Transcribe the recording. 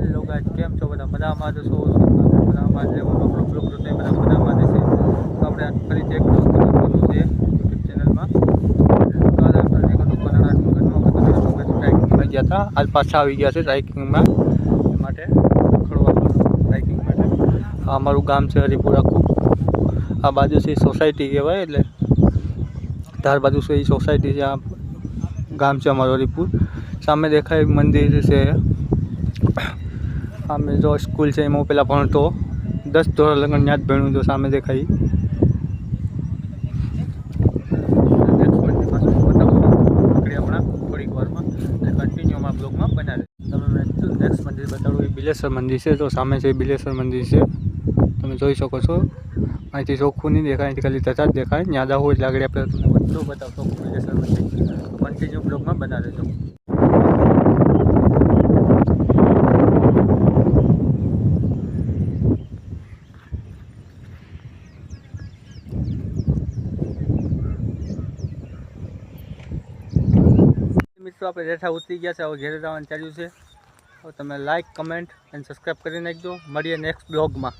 Hello guys, કેમ છો બધા? મજામાં જ છો? મજામાં જ રહેવાનું આપણો બ્લોગ રૂટ બધા મજામાં જ છે. તો આપણે ફરીથી એક બ્લોગ બનાવવાનો છે યુટ્યુબ ચેનલમાં. કાલે આપણે નીકળ્યું કનાડા ડુંગરમાં ટ્રાઇકિંગમાં ગયા હતા. આજ પાછા આવી ગયા છે ટ્રાઇકિંગમાં એ માટે ખડવા ટ્રાઇકિંગ માટે. આ અમારું ગામ છે હરિપુર આખું. આ બાજુ છે સોસાયટી કહેવાય, એટલે ધાર બાજુ છે એ સોસાયટી છે. આ ગામ છે અમારું હરિપુર. સામે દેખાય મંદિર છે. સામે જો સ્કૂલ છે એમાં પહેલાં ભણતો 10 ધોરણ લગન ત્યાં જ ભણ્યું. જો સામે દેખાય નેક્સ્ટ મંદિર પાછું બતાવશું આપણે હમણાં થોડીક વારમાં, એટલે કન્ટિન્યુ અમારા બ્લોગમાં બનાવે. તમને નેક્સ્ટ મંદિર બતાડું એ બિલેશ્વર મંદિર છે. તો સામે છે બિલેશ્વર મંદિર છે, તમે જોઈ શકો છો. અહીંથી ચોખ્ખું નહીં દેખાય, અહીંથી ખાલી તથા જ દેખાય. ત્યાં જવું એટલે આગળ આપણે તમને બધું બતાવશો બિલેશ્વર મંદિર. કન્ટિન્યુ બ્લોગમાં બનાવે રહેજો. મિત્રો આપણે રેઠા ઉતરી ગયા છે, હવે ઘેરે જવાનું ચાલ્યું છે. તો તમે લાઇક, કમેન્ટ અને સબસ્ક્રાઈબ કરી નાખજો. મળીએ નેક્સ્ટ બ્લોગમાં.